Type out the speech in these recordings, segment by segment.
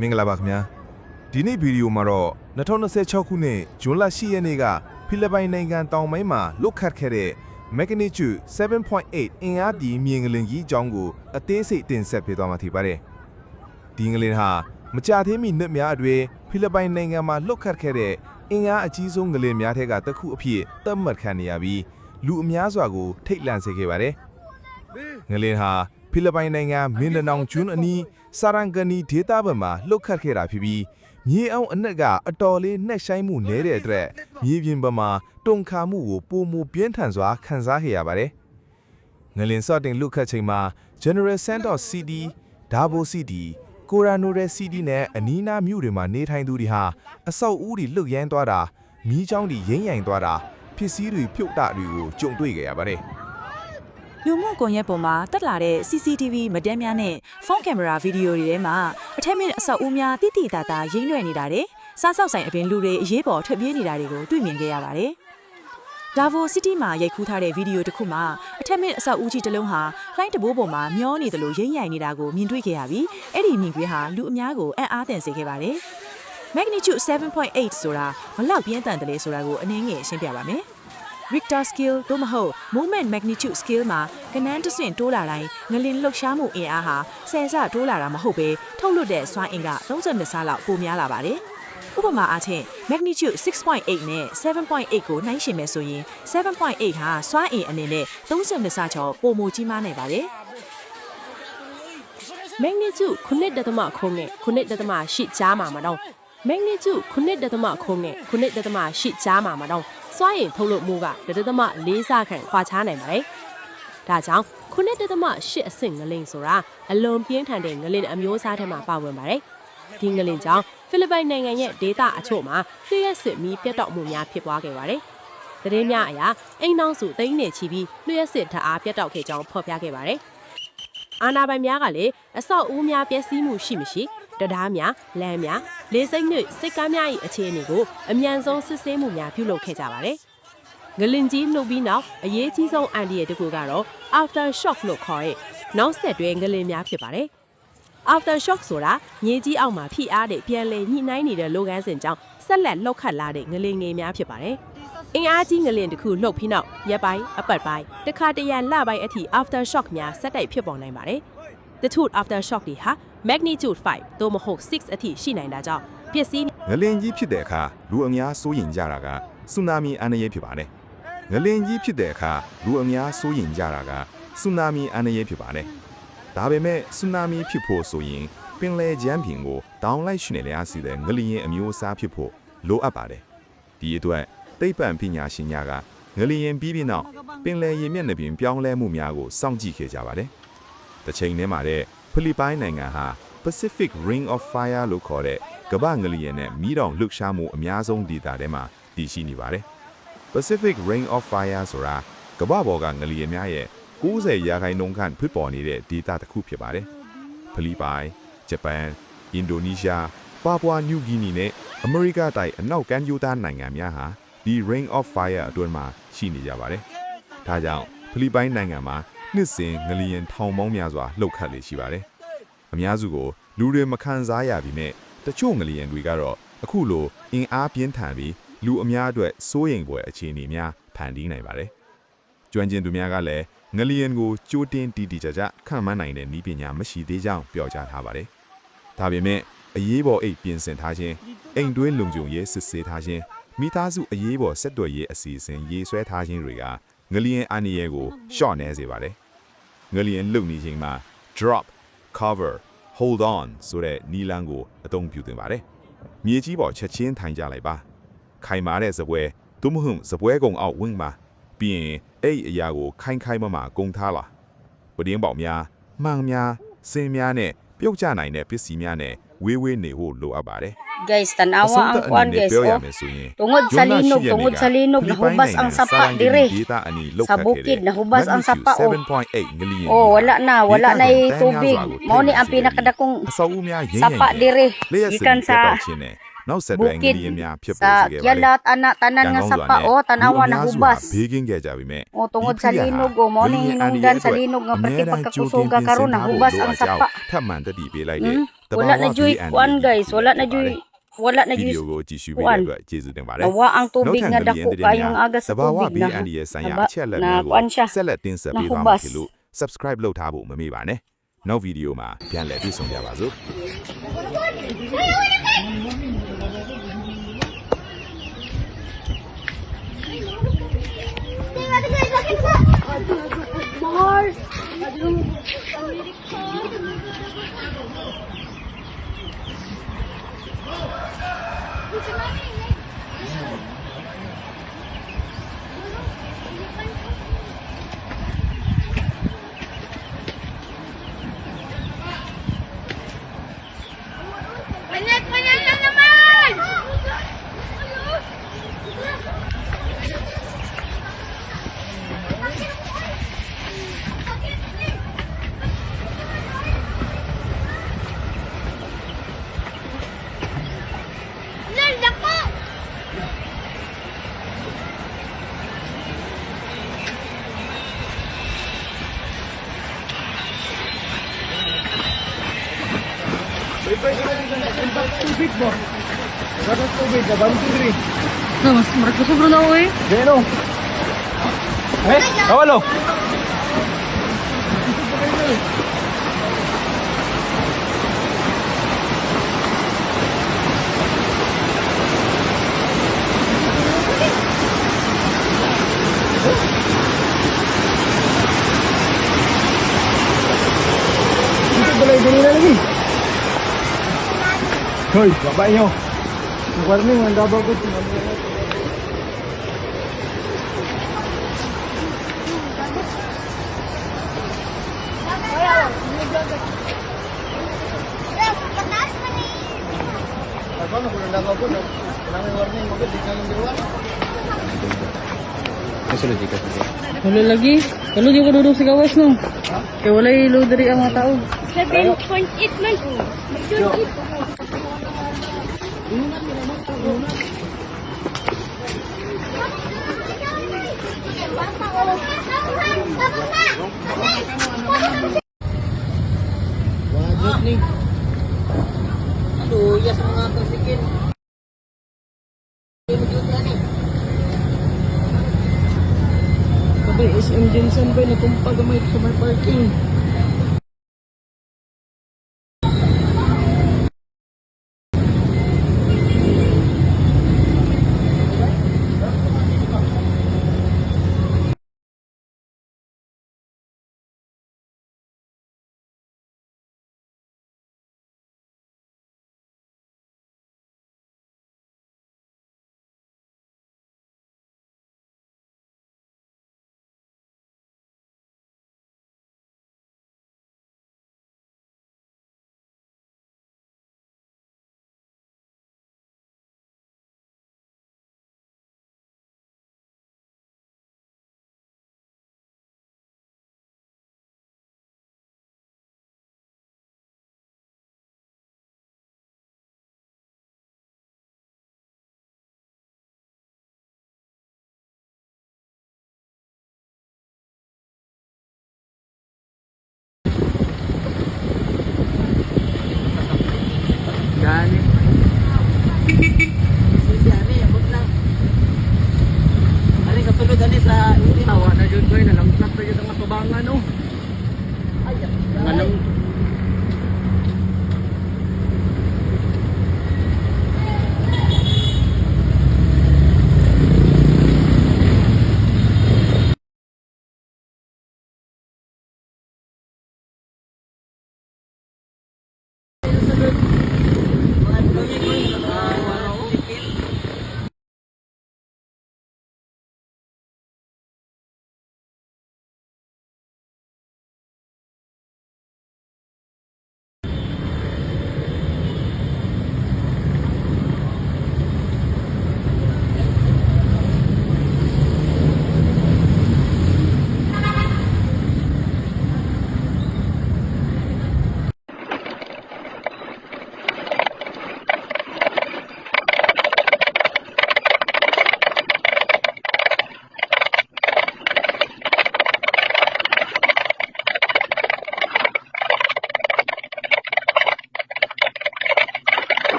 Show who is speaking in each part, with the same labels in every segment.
Speaker 1: မင်္ဂလာပါခင်ဗျာဒီနေ့ဗီဒီယိုမှာတော့2026ခုနှစ်ဇွန်လ10ရက်နေ့ကဖိလစ်ပိုင်နိုင်ငံတောင်ပိုင်းမှာလွတ်ခတ်ခဲ့တဲ့ magnitude 7.8 အင်အားပြင်းမြေငလင်ကြီးအကြောင်းကိုအသေးစိတ်တင်ဆက်ပေးသွားမှာဖြစ်ပါတယ်ဒီငလင်ဟာမကြာသေးမီနှစ်များအတွင်းဖိလစ်ပိုင်နိုင်ငံမှာလွတ်ခတ်ခဲ့တဲ့အင်အားအကြီးဆုံးငလင်များထက်ကတစ်ခုအဖြစ်သတ်မှတ်ခံနေရပြီးလူအများစွာကိုထိတ်လန့်စေခဲ့ပါတယ်ငလင်ဟာဖိလစ်ပိုင်နိုင်ငံမင်ဒနောင်ကျွန်းအနီးစာရန်ဂနီဒေသဘက်မှာလှုပ်ခတ်ခဲ့တာဖြစ်ပြီးမြေအောင်အနက်ကအတော်လေးနှက်ဆိုင်မှုနည်းတဲ့အတွက်မြေပြင်ဘက်မှာတုန်ခါမှုကိုပုံမပြင်းထန်စွာခံစားခဲ့ရပါတယ်။ငလင်စတင်လှုပ်ခတ်ချိန်မှာ General Santos City, Davao City, Coronado City နဲ့အနီးနားမြို့တွေမှာနေထိုင်သူတွေဟာအဆောက်အဦတွေလှုပ်ရမ်းသွားတာမီးချောင်းတွေရိမ့်ရိုင်သွားတာဖြစ်စည်းတွေဖြုတ်တာတွေကိုကြုံတွေ့ခဲ့ရပါတယ်
Speaker 2: လူမှုကွန်ရက်ပေါ်မှာတက်လာတဲ့ CCTV မတဲများနဲ့ဖုန်းကင်မရာဗီဒီယိုတွေထဲမှာအထက်မြင့်အဆောက်အဦများတိတိတသာရင်းရွယ်နေတာတဲ့စားဆောက်ဆိုင်အပြင်လူတွေအရေးပေါ်ထွက်ပြေးနေတာတွေကိုတွေ့မြင်ခဲ့ရပါတယ်။ Davao City မှာရိုက်ကူးထားတဲ့ဗီဒီယိုတစ်ခုမှာအထက်မြင့်အဆောက်အဦကြီးတစ်လုံးဟာလှိုင်းတဘိုးပေါ်မှာမျောနေသလိုရိမ့်ရိုင်နေတာကိုမြင်တွေ့ခဲ့ရပြီးအဲ့ဒီမြင်ကွင်းဟာလူအများကိုအံ့အားသင့်စေခဲ့ပါတယ်။ Magnitude 7.8 ဆိုတာဘလောက်ပြင်းထန်တယ်လဲဆိုတာကိုအနည်းငယ်ရှင်းပြပါမယ်။ Richter scale သို့မဟုတ် moment magnitude scale မှာကဏ္ဍတစ်ဆင့်တိုးလာတိုင်းငလင်လှုပ်ရှားမှုအင်အားဟာ10ဆတိုးလာတာမဟုတ်ဘဲထုတ်လွှတ်တဲ့စွမ်းအင်က32ဆလောက်ပိုများလာပါတယ်။ဥပမာအားဖြင့် magnitude 6.8 နဲ့ 7.8 ကိုနှိုင်းယှဉ်မယ်ဆိုရင် 7.8 ဟာစွမ်းအင်အနေနဲ့32ဆကျော်ပိုမိုကြီးမားနိုင်ပါတယ်။
Speaker 3: magnitude 9.8ကြားမှာမတော့ magnitude 9.8ကြားမှာမတော့စွမ်းအင်ထုတ်လုပ်မှုက1.4ဆခန့်ခွာခြားနိုင်ပါတယ်။ဒါကြောင့်9.8အဆင့်ငလင်ဆိုတာအလွန်ပြင်းထန်တဲ့ငလင်အမျိုးအစားထဲမှာပါဝင်ပါတယ်။ဒီငလင်ကြောင့်ဖိလစ်ပိုင်နိုင်ငံရဲ့ဒေသအချို့မှာလျှပ်စစ်မီးပြတ်တောက်မှုများဖြစ်ပွားခဲ့ပါတယ်။သတင်းများအရအိမ်နောက်စုသိန်းနဲ့ချီပြီးလျှပ်စစ်ဓာတ်အားပြတ်တောက်ခဲ့ကြောင်းဖော်ပြခဲ့ပါတယ်။အာဏာပိုင်များကလည်းအဆောက်အဦများပျက်စီးမှုရှိမရှိတရားများလမ်းများလေစိမ့်နှင့်စစ်ကားများ၏အခြေအနေကိုအမြန်ဆုံးစစ်ဆေးမှုများပြုလုပ်ခဲ့ကြပါတယ်။ငလင်ကြီးလှုပ်ပြီးနောက်အရေးကြီးဆုံးအန်ဒီရဲ့တကူကတော့ after shock လို့ခေါ်တဲ့နောက်ဆက်တွဲငလင်များဖြစ်ပါတယ်။ after shock ဆိုတာမြေကြီးအောက်မှာဖိအားတွေပြန်လည်ညှိနှိုင်းနေတဲ့လုပ်ငန်းစဉ်ကြောင့်ဆက်လက်လှုပ်ခတ်လာတဲ့ငလင်ငယ်များဖြစ်ပါတယ်။အင်အားကြီးငလင်တစ်ခုလှုပ်ပြီးနောက်ရက်ပိုင်းအပတ်ပိုင်းတစ်ခါတရံလပိုင်းအထိ after shock များဆက်တိုက်ဖြစ်ပေါ်နိုင်ပါတယ်။ The two after shock တွေဟာ magnitude 5သို့မဟုတ်6အထိရှိနိုင်တာကြောင့်ပစ္စည်း
Speaker 4: ငလင်ကြီးဖြစ်တဲ့အခါလူအများစိုးရိမ်ကြတာကဆူနာမီအန္တရာယ်ဖြစ်ပါတယ်ငလင်ကြီးဖြစ်တဲ့အခါလူအများစိုးရိမ်ကြတာကဆူနာမီအန္တရာယ်ဖြစ်ပါတယ်ဒါပေမဲ့ဆူနာမီဖြစ်ဖို့ဆိုရင်ပင်လယ်ကြမ်းပြင်ကိုတောင်းလိုက်ရှင်နေရစီတဲ့ငလင်ရဲ့အမျိုးအစားဖြစ်ဖို့လိုအပ်ပါတယ်ဒီအတွက်သိပ္ပံပညာရှင်များကငလင်ပြီးနောက်ပင်လယ်ရေမျက်နှာပြင်ပြောင်းလဲမှုများကိုစောင့်ကြည့်ခဲ့ကြပါတယ်တစ်ချိန်တည်းမှာတဲ့ဖိလစ်ပိုင်နိုင်ငံဟာ Pacific Ring of Fire လို့ခေါ်တဲ့ကမ္ဘာငလျင်နဲ့မီးတောင်လှုပ်ရှားမှုအများဆုံးဒေသထဲမှာတည်ရှိနေပါတယ်။ Pacific Ring of Fire ဆိုတာကမ္ဘာပေါ်ကငလျင်များရဲ့90%ခန့်ဖြစ်ပေါ်နေတဲ့ဒေသတစ်ခုဖြစ်ပါတယ်။ဖိလစ်ပိုင်၊ဂျပန်၊အင်ဒိုနီးရှား၊ပါပွာနျူဂီနီနဲ့အမေရိကတိုက်အနောက်ကမ်းရိုးသားနိုင်ငံများဟာဒီ Ring of Fire အတွင်းမှာရှိနေကြပါတယ်။ဒါကြောင့်ဖိလစ်ပိုင်နိုင်ငံမှာနှစ်စဉ်ငလျင်ထောင်ပေါင်းများစွာလှုပ်ခတ်လေရှိပါတယ်။အများစုကိုလူတွေမခံစားရပြီနဲ့တချို့ငလျင်တွေကတော့အခုလိုအင်အားပြင်းထန်ပြီးလူအများအတွက်စိုးရိမ်ဖွယ်အခြေအနေများဖန်တီးနိုင်ပါတယ်။ကျွမ်းကျင်သူများကလည်းငလျင်ကိုကြိုတင်တီတီကြကြခန့်မှန်းနိုင်တဲ့နည်းပညာမရှိသေးကြောင်းပြောကြားထားပါတယ်။ဒါပေမဲ့အရေးပေါ်အိတ်ပြင်ဆင်ထားခြင်းအိမ်တွင်းလုံခြုံရေးစစ်ဆေးထားခြင်းမိသားစုအရေးပေါ်ဆက်သွယ်ရေးအစီအစဉ်ရေးဆွဲထားခြင်းတွေကငလျင်အန္တရာယ်ကိုရှော့နေစေပါတယ်။ငလျင်လှုပ်နေချိန်မှာ drop cover hold on ဆိုတဲ့နီလန်းကိုအသုံးပြုသင့်ပါတယ်။မြေကြီးပေါ်ချက်ချင်းထိုင်ကြလိုက်ပါ။ခိုင်မာတဲ့စပွဲသို့မဟုတ်စပွဲကုံအောက်ဝင်းပါပြီးရင်အဲ့အရာကိုခိုင်ခိုင်မာကုံထားလာ။ပတင်းပေါက်များမှန်များစင်များနဲ့ပြုတ်ကျနိုင်တဲ့ပစ္စည်းများနဲ့ဝေးဝေးနေဖို့လိုအပ်ပါတယ်။
Speaker 5: Guys, tanawa ang kwan guys. Tungod sa linog nahubas ang sapa dire. Sa bukid nahubas ang sapa oh. Oh, wala na tubig. Mao ni ang pinakadakong sapa dire. Gikan sa
Speaker 4: နောက်ဆက်တွဲငလျင်များဖြစ်ပေါ်
Speaker 5: sa
Speaker 4: စေခဲ့ပါတယ်
Speaker 5: kialat anak tanan nga sapa o tanawa na hubas
Speaker 4: ဘေးကင်းခဲ့ကြပြီမဲ့
Speaker 5: o tungod sa linog o morning hinungdan sa linog nga pati pagkakusuga karon na hubas ang sapa
Speaker 4: ထပ်မံတတိပေးလိုက်တဲ့
Speaker 5: wala na joy kuan guys wala na joy
Speaker 4: ဗီဒီယိုကိုကြည့်ရှုပေးတဲ့အတွက်ကျေးဇူးတင်ပါတယ်
Speaker 5: nawa ang tubig nga dako kayong aga
Speaker 4: သ
Speaker 5: sa
Speaker 4: ဘာဝ
Speaker 5: tubig
Speaker 4: ဘေး
Speaker 5: na
Speaker 4: အန္တရာယ်ဆိုင်ရာ
Speaker 5: haba-
Speaker 4: အချက်အလက်
Speaker 5: na
Speaker 4: များကို
Speaker 5: kuan siya
Speaker 4: ဆက်လက်တင်ဆက်ပေးသွားမှာဖြစ်လို့ subscribe လုပ်ထားဖို့မမေ့ပါနဲ့နောက်ဗီဒီယိုမှာပြန်လည်တွေ့ဆုံကြပါစို့
Speaker 6: Banyak na naman! Lord, ako!
Speaker 7: Hoy, baba nyo. Warning, ang dabaw ko. Ano kung ang dabaw ko? Kailangan warning mo. Di ka lang diwa.
Speaker 8: Wala lagi. Kalau di ko duduk sa gawas no. Kaya wala ilo dari ang mga tao.
Speaker 6: 7.8 man.
Speaker 7: Wajot ni.
Speaker 8: Aduh, ya mga pasikin. Sabi, SM Jensen ba natumpa gamay sa may parking?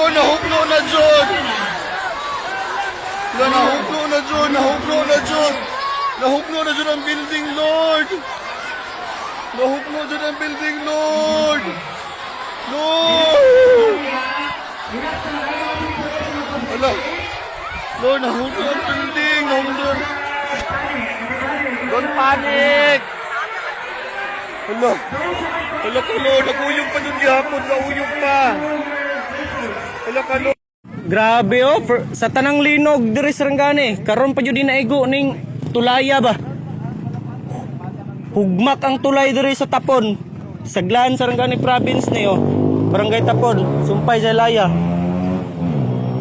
Speaker 7: Lord, nahukno na Jud. Nahukno na Jud, nahukno na Jud. Nahukno na Jud ang building, Lord. Nahukno Jud ang building, Lord. Lord. Ala. Lord, nahukno ang building, nahukno. Don't panic. Ala. Ala ka, Lord, nag-uyog pa Jud gihapon, nag-uyog pa. Ala ka, Lord.
Speaker 9: Grabe oh, sa tanang linog diri Sarangani, karon pa jud naigo ning tulaya ba. Hugmak ang tulay diri sa Tapon. Saglaan Sarangani province ni oh. Barangay Tapon, Sumpay Jalaya.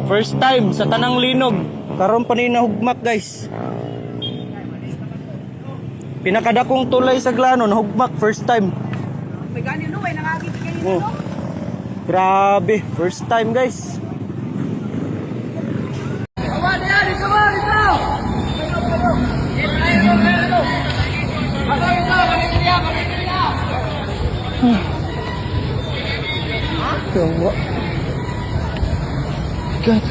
Speaker 9: First time sa tanang linog, karon pa ni nahugmak guys. Pinakadakong tulay sa Glano nahugmak first time. Oh. Grabe, first time guys. God.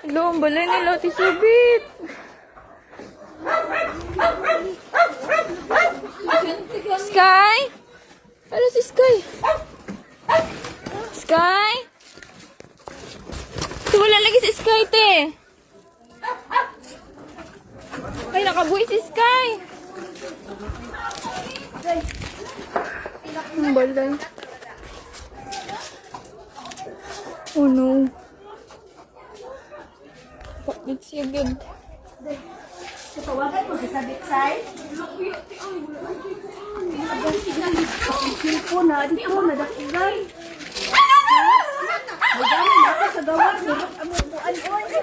Speaker 6: Hello, ang balay ni Loti Subit. Sky? Ano si Sky? Sky? Wala lagi si Sky, te. Ay, nakabuhi si Sky. Ang balay. Oh no. Bakit siya good?
Speaker 5: Tawagan mo sa Biksay. Dito na dakugan. Madami na ako sa gawas. Amubuan ko.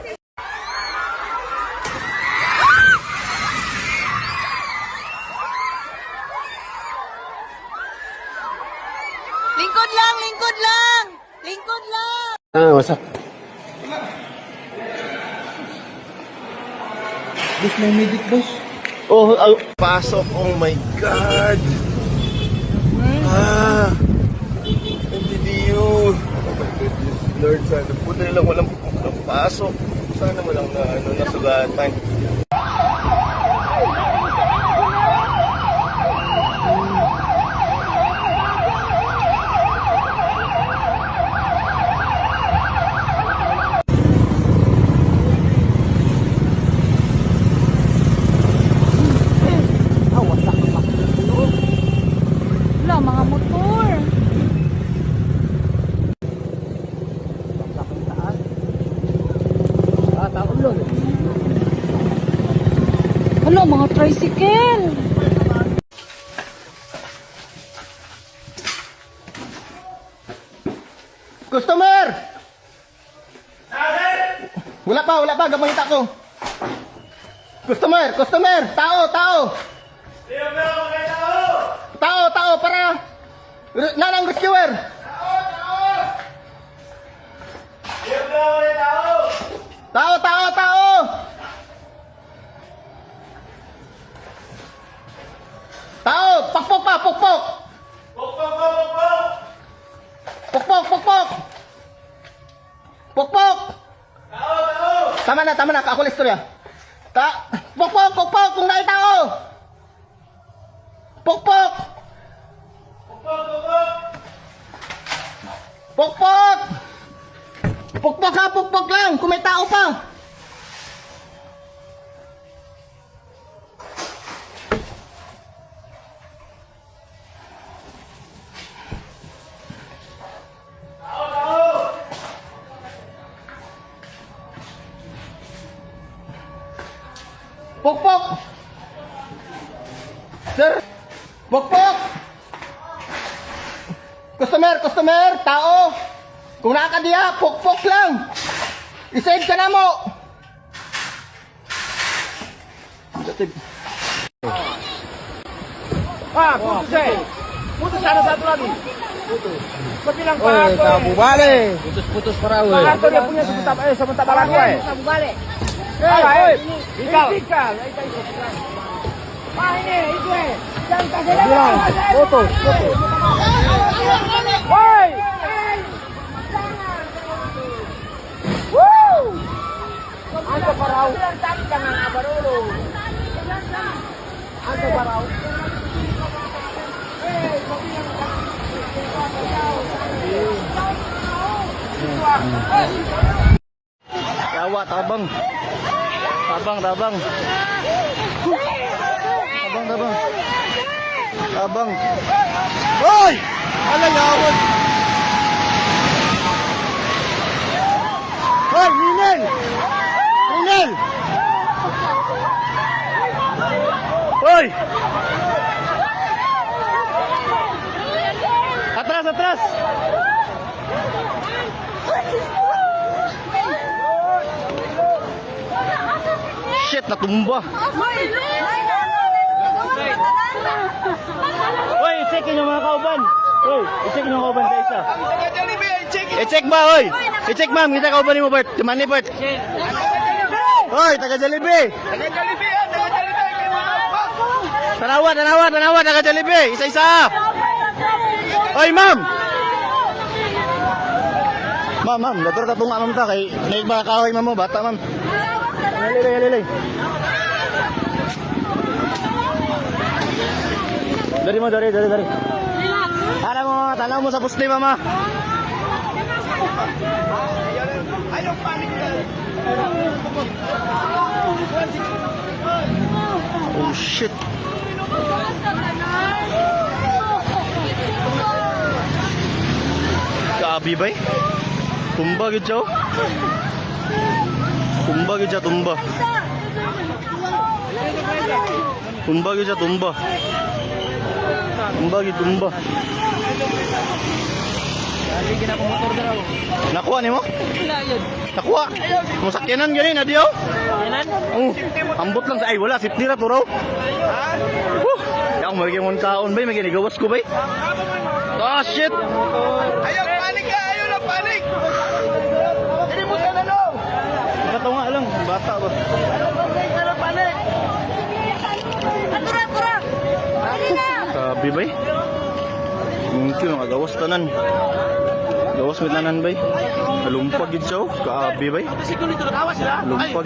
Speaker 2: Lingkod lang, lingkod lang! Lingkod lang!
Speaker 7: What's up? Boss, may medic, boss. Oh, pasok. Oh my God. Hindi niyo. Oh my goodness. Lord, sana po na lang walang pasok. Sana walang nasugatan.
Speaker 6: Wala, mga motor. Hello, mga tricycle.
Speaker 7: Customer! Wala pa, gamangita ko. Customer, tao. Tao, para nanang rescuer. Tao. Pakpok pa, pokpok. Pokpok. Tama na, ako lang istorya. Pokpok, kung naay tao. Pokpok ha, pokpok lang, kung may tao pa. Pokpok. Sir, pokpok. Customer, tao. Kung nakakadiya, pokpok lang. I-save ka na mo. Ah, putus eh. Putus ada satu lagi. Putus. Bilang Pak Harto. Kamu balik. Putus-putus perahu. Pak Harto dia punya sebentar balang gue. Kamu balik. Ikal. Ah ini, itu jangan kasih lagi. Putus. Woi. Woo! Angkat perahu. Jangan apa dulu. Angkat perahu.
Speaker 9: Yawa, tabang. Tabang. Hoy! Ala yawan. Hoy, Ninel! Hoy! Atras! Shit, natumba. Hoy, i-check yung mga kauban. I-check yung kauban sa isa. I-check ba, hoy? I-check ma'am, kita kauban mo, Bert. Tumani, Bert. Hoy, taga Jollibee. Tanawa, taga Jollibee. Isa-isa. Hoy, ma'am. Ma'am, dator ta tunga ma'am ta kay naig ba kahoy ma'am mo bata ma'am. Alilay. Dari. Tanaw mo sa puste mama. Ayaw panik ka. Oh shit. Kabi bay. Tumba gid siya. Tumba. Nakuha ni mo? Nakuha. Musakyanan gani na diyo? Ambot lang sa ay wala safety ra to raw. Ako magiging mon kaon bay maginigawas ko bay. Ah shit. Ayaw na panik. Hindi mo sana no. Katunga lang bata ba. Ayaw panik. Atura. Sabi bay. Mungkin agawas tanan. Gawas mit tanan bay. Lumpag gid siya kaabi bay. Lumpag.